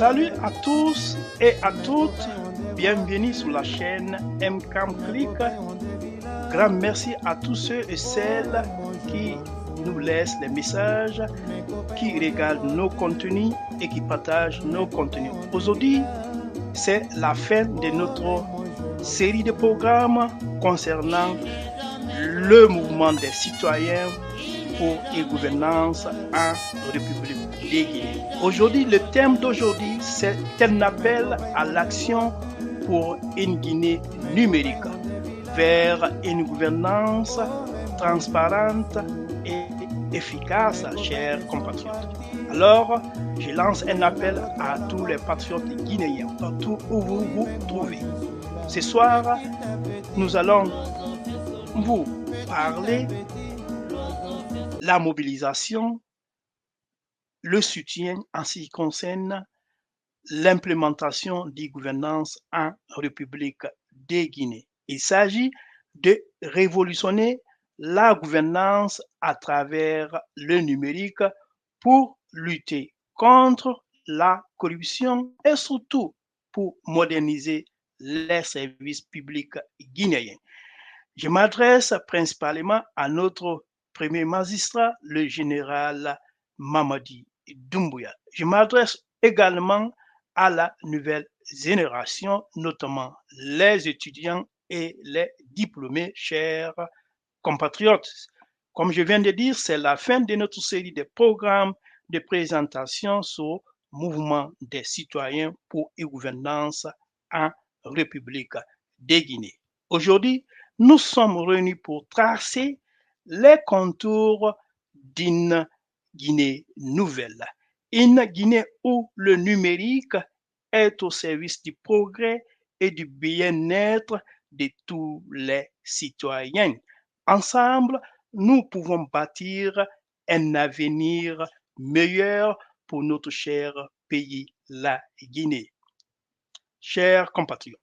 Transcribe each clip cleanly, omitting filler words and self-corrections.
Salut à tous et à toutes, bienvenue sur la chaîne MCAM Click. Grand merci à tous ceux et celles qui nous laissent les messages, qui regardent nos contenus et qui partagent nos contenus. Aujourd'hui, c'est la fin de notre série de programmes concernant le mouvement des citoyens pour une gouvernance en République de Guinée. Aujourd'hui, le thème d'aujourd'hui, c'est un appel à l'action pour une Guinée numérique vers une gouvernance transparente et efficace, chers compatriotes. Alors, je lance un appel à tous les patriotes guinéens, partout où vous vous trouvez. Ce soir, nous allons vous parler la mobilisation, le soutien en ce qui concerne l'implémentation des gouvernances en République de Guinée. Il s'agit de révolutionner la gouvernance à travers le numérique pour lutter contre la corruption et surtout pour moderniser les services publics guinéens. Je m'adresse principalement à notre premier magistrat, le général Mamadi Doumbouya. Je m'adresse également à la nouvelle génération, notamment les étudiants et les diplômés, chers compatriotes. Comme je viens de dire, c'est la fin de notre série de programmes de présentation sur le mouvement des citoyens pour une gouvernance en République de Guinée. Aujourd'hui, nous sommes réunis pour tracer les contours d'une Guinée nouvelle, une Guinée où le numérique est au service du progrès et du bien-être de tous les citoyens. Ensemble, nous pouvons bâtir un avenir meilleur pour notre cher pays, la Guinée. Chers compatriotes,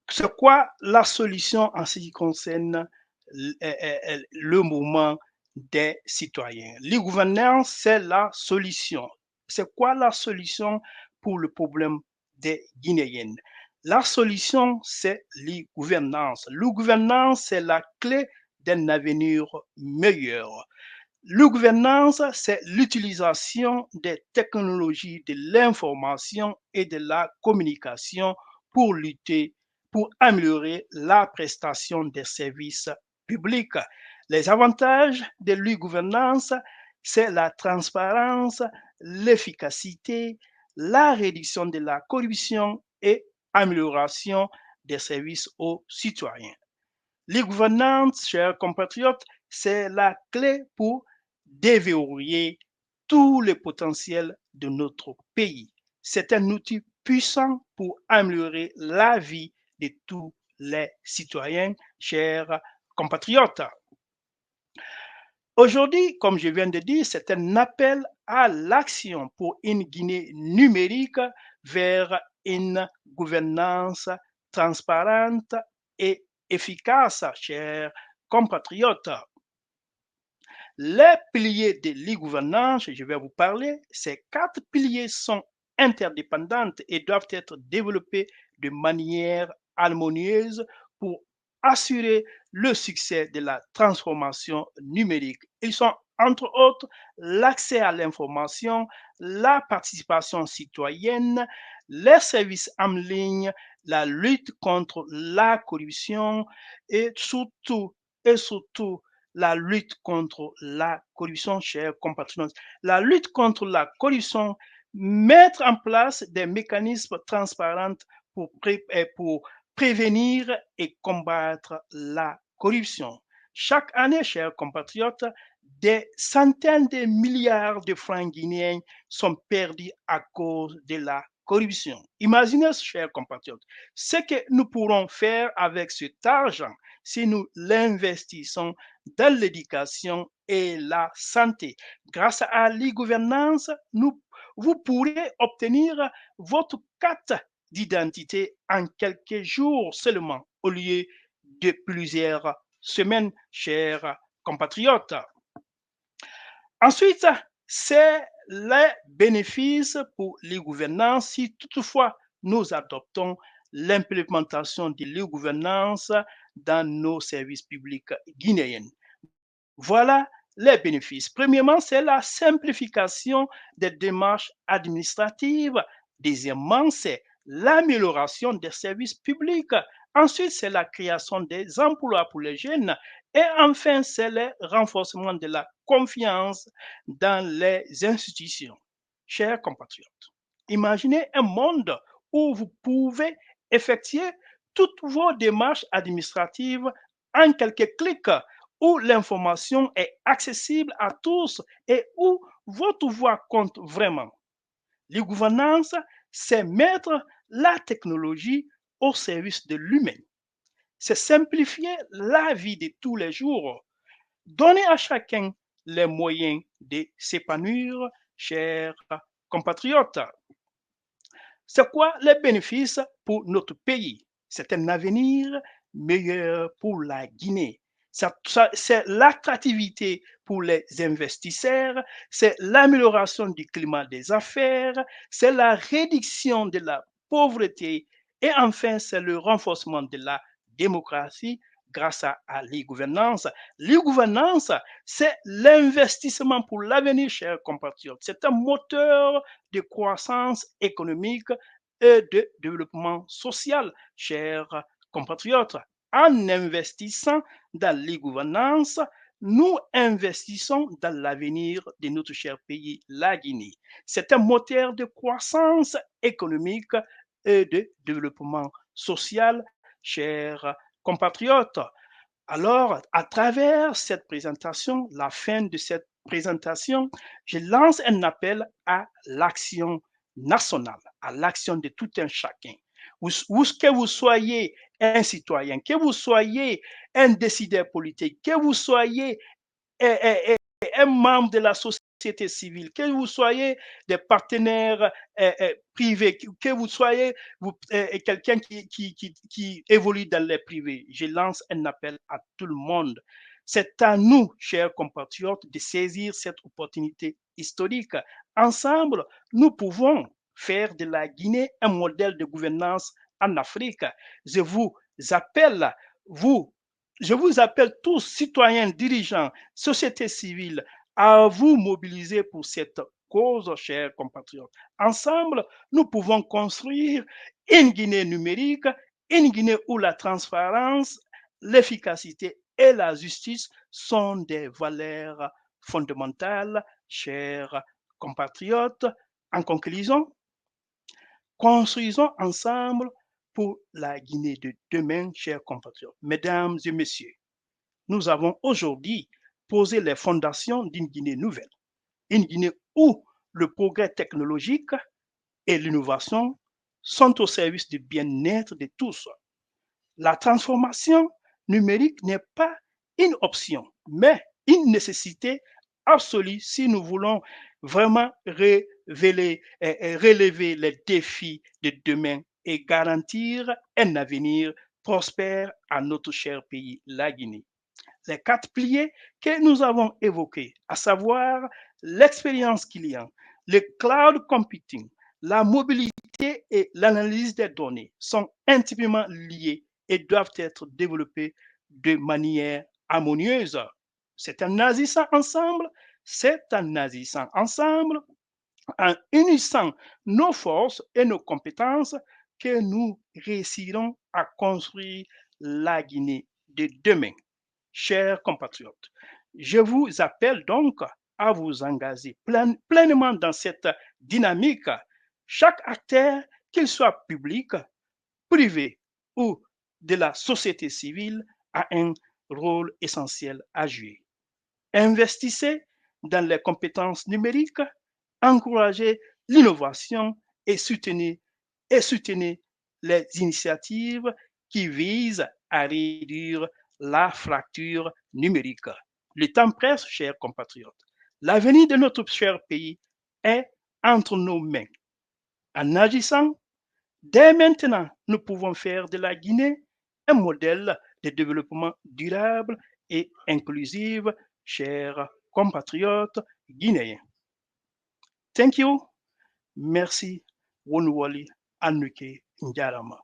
c'est quoi la solution en ce qui concerne le mouvement des citoyens? Les gouvernances, c'est la solution. C'est quoi la solution pour le problème des Guinéennes? La solution, c'est les gouvernances. La gouvernance, c'est la clé d'un avenir meilleur. La gouvernance, c'est l'utilisation des technologies de l'information et de la communication pour lutter, pour améliorer la prestation des services publics. Les avantages de l'e-gouvernance, c'est la transparence, l'efficacité, la réduction de la corruption et amélioration des services aux citoyens. L'e-gouvernance, chers compatriotes, c'est la clé pour déverrouiller tout le potentiel de notre pays. C'est un outil puissant pour améliorer la vie de tous les citoyens, chers compatriotes. Aujourd'hui, comme je viens de dire, c'est un appel à l'action pour une Guinée numérique vers une gouvernance transparente et efficace, chers compatriotes. Les piliers de l'e-gouvernance, je vais vous parler, ces 4 piliers sont interdépendants et doivent être développés de manière harmonieuse pour assurer le succès de la transformation numérique. Ils sont entre autres l'accès à l'information, la participation citoyenne, les services en ligne, la lutte contre la corruption et surtout la lutte contre la corruption, chers compatriotes. La lutte contre la corruption, mettre en place des mécanismes transparents pour prévenir et combattre la corruption. Chaque année, chers compatriotes, des centaines de milliards de francs guinéens sont perdus à cause de la corruption. Imaginez, chers compatriotes, ce que nous pourrons faire avec cet argent si nous l'investissons dans l'éducation et la santé. Grâce à l'e-gouvernance, vous pourrez obtenir votre carte d'identité en quelques jours seulement au lieu de plusieurs semaines, chers compatriotes. Ensuite, c'est les bénéfices pour les gouvernances si toutefois nous adoptons l'implémentation de l'e-gouvernance dans nos services publics guinéens. Voilà les bénéfices. Premièrement, c'est la simplification des démarches administratives. Deuxièmement, c'est l'amélioration des services publics. Ensuite, c'est la création des emplois pour les jeunes. Et enfin, c'est le renforcement de la confiance dans les institutions. Chers compatriotes, imaginez un monde où vous pouvez effectuer toutes vos démarches administratives en quelques clics, où l'information est accessible à tous et où votre voix compte vraiment. La gouvernance, c'est mettre la technologie au service de l'humain. C'est simplifier la vie de tous les jours. Donner à chacun les moyens de s'épanouir, chers compatriotes. C'est quoi les bénéfices pour notre pays? C'est un avenir meilleur pour la Guinée. C'est l'attractivité pour les investisseurs, c'est l'amélioration du climat des affaires, c'est la réduction de la pauvreté et enfin c'est le renforcement de la démocratie grâce à l'e-gouvernance. L'e-gouvernance, c'est l'investissement pour l'avenir, chers compatriotes. C'est un moteur de croissance économique et de développement social, chers compatriotes. En investissant dans les gouvernances, nous investissons dans l'avenir de notre cher pays, la Guinée. C'est un moteur de croissance économique et de développement social, chers compatriotes. Alors, à travers cette présentation, la fin de cette présentation, je lance un appel à l'action nationale, à l'action de tout un chacun. Que vous soyez un citoyen, que vous soyez un décideur politique, que vous soyez un membre de la société civile, que vous soyez des partenaires privés, que vous soyez quelqu'un qui évolue dans les privés, je lance un appel à tout le monde. C'est à nous, chers compatriotes, de saisir cette opportunité historique. Ensemble, nous pouvons faire de la Guinée un modèle de gouvernance en Afrique. Je vous appelle, vous, je vous appelle tous, citoyens, dirigeants, société civile, à vous mobiliser pour cette cause, chers compatriotes. Ensemble, nous pouvons construire une Guinée numérique, une Guinée où la transparence, l'efficacité et la justice sont des valeurs fondamentales, chers compatriotes. En conclusion, construisons ensemble pour la Guinée de demain, chers compatriotes. Mesdames et messieurs, nous avons aujourd'hui posé les fondations d'une Guinée nouvelle, une Guinée où le progrès technologique et l'innovation sont au service du bien-être de tous. La transformation numérique n'est pas une option, mais une nécessité absolue si nous voulons vraiment relever les défis de demain et garantir un avenir prospère à notre cher pays, la Guinée. Les quatre piliers que nous avons évoqués, à savoir l'expérience client, le cloud computing, la mobilité et l'analyse des données, sont intimement liés et doivent être développés de manière harmonieuse. C'est en agissant ensemble, c'est en agissant ensemble, en unissant nos forces et nos compétences que nous réussirons à construire la Guinée de demain. Chers compatriotes, je vous appelle donc à vous engager pleinement dans cette dynamique. Chaque acteur, qu'il soit public, privé ou de la société civile, a un rôle essentiel à jouer. Investissez dans les compétences numériques, encouragez l'innovation et soutenez les initiatives qui visent à réduire la fracture numérique. Le temps presse, chers compatriotes. L'avenir de notre cher pays est entre nos mains. En agissant, dès maintenant, nous pouvons faire de la Guinée un modèle de développement durable et inclusif, chers compatriotes guinéens. Thank you. Merci. Wonwali Anuke Njarama.